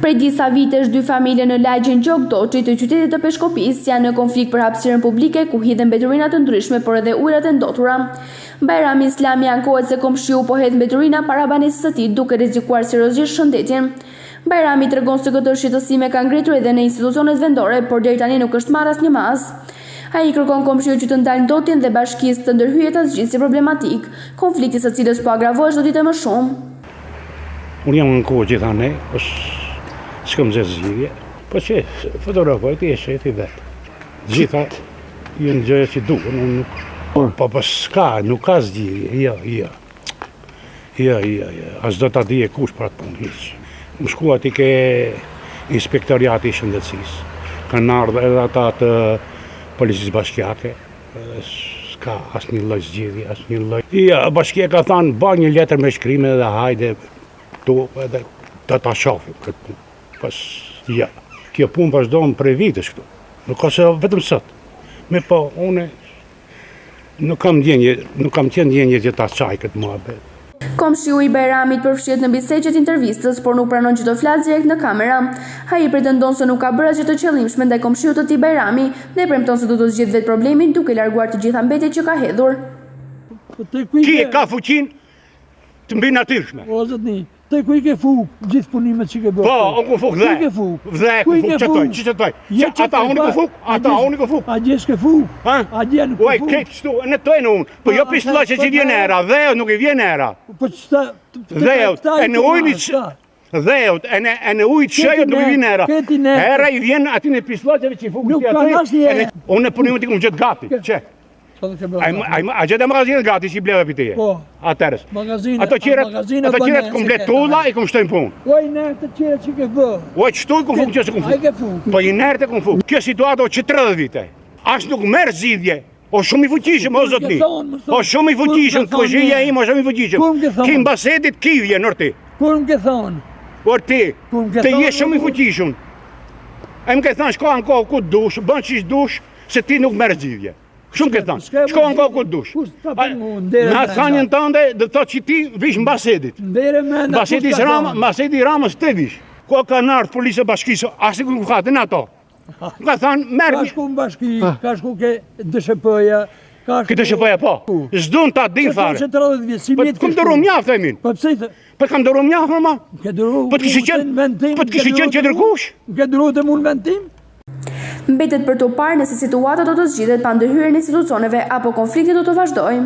Prej disa vitesh, dy familje në lagjen Gjokdoçi të qytetit të Peshkopis janë në konflikt për hapësirën publike ku hidhen mbeturina të ndryshme, por edhe ujërat e ndotura. Bajrami Islami ankohet se komshiu po hedh mbeturina para banesës së tij duke rrezikuar seriozisht shëndetin. Bajrami tregon se këtë shqetësime ka ngritur edhe në institucionet vendore, por deri tani nuk është marrë asnjë mas. Ai kërkon komshiu që të ndalë ndotjen dhe bashkisë të ndërhyjë ta zgjidhë problematik, konflikti së cilës po agravohet çdo ditë më shumë. Unë jam në kohë gjithane, s'kam zgjidhje, po që fotografoj ti e sheh ti vetë. Gjitha janë gjëra që duhen, po s'ka, nuk ka zgjidhje, jo. As do ta dije kush për atë punë hiç. Më shkua ti ke inspektoriati i shëndetësisë. Kanë ardhur edhe ata të policisë bashkiake, s'ka asnjë lloj zgjidhje, asnjë lloj. Ja, bashkia ka thënë bën një letër me shkrim edhe hajde tu edhe ta shohim këtë punë. Pas ja, kjo punë vazhdon prej vitesh këtu. Nuk ka se vetëm sot. Me po unë nuk kam qenë ndjenje që ta çaj këtë muhabet. Komshiu i Bajramit përfshihet në bisedë intervistës, por nuk pranon që të flasë direkt në kamera. Ai pretendon se nuk ka bërë asgjë të qëllimshme ndaj komshiut të tij Bajrami dhe premton se do të zgjidhë vetë problemin duke larguar të gjitha mbetjet që ka hedhur. Ki ka fuqinë të mbi natyrshme. O zotni, te ku i ke fuk gjithë punimet që ke bërë? Po, unë ku fuk dhe. Ku ke fuk? Dhe ku fuk, çetoj. Ata unë ku fuk. A gjesh ke fuk? Ha? A gjen ku fuk? Oj, këtë shtu, në tojnë unë. Po jo pistollë që vjen era, dhe nuk i vjen era. Po ç'ta? Dhe e në ujë Dheut, e në ujë të shëjët nuk i vjen era. Era i vjen aty në pistollë që fuk ti aty. Unë punim ti kum gjet gati. Çe? A gjithë magazinët gati që i bleve për teje? Po. Atërës. Ato qiret komplet tulla i kom shtojnë punë. O i nërë të qiret që ke bërë. O i qëtu i kom fuk që se kom fuk. Po i nërë të kom fuk. Kjo situatë o që 30 vite. Ashtë nuk merë zidhje. O shumë i fuqishëm, o zotni. O shumë i fuqishëm, këzhija im o shumë i fuqishëm. Ki mbasetit ki vjen, orë ti. Kur më ke thonë? Orë ti, të je shumë i fuqishëm. E më ke thonë shko anko ku dush, bën që ish dush, se ti nuk merë zidhje. Shumë këtë thanë, shko nga ku dush. Në thanjën tënde, dhe thot që ti vish mbasetit. Mbaseti Ramës të vish. Ko ka nërtë polisë bashkisë, asë ku ka të në ato. Ka thanë, merë. Ka shku mbashki, ka shku ke dëshëpëja. Këtë dëshëpëja, po. Zdun ta din fare. Po të kam dëru mjaftë e minë. Po të kam dëru mjaftë, ma. Po të kishë qenë që dërkush. Ke dëru të mund mentim? Mbetet për të parë nëse situata do të zgjidhet pa ndërhyrjen e institucioneve apo konflikti do të vazhdojë.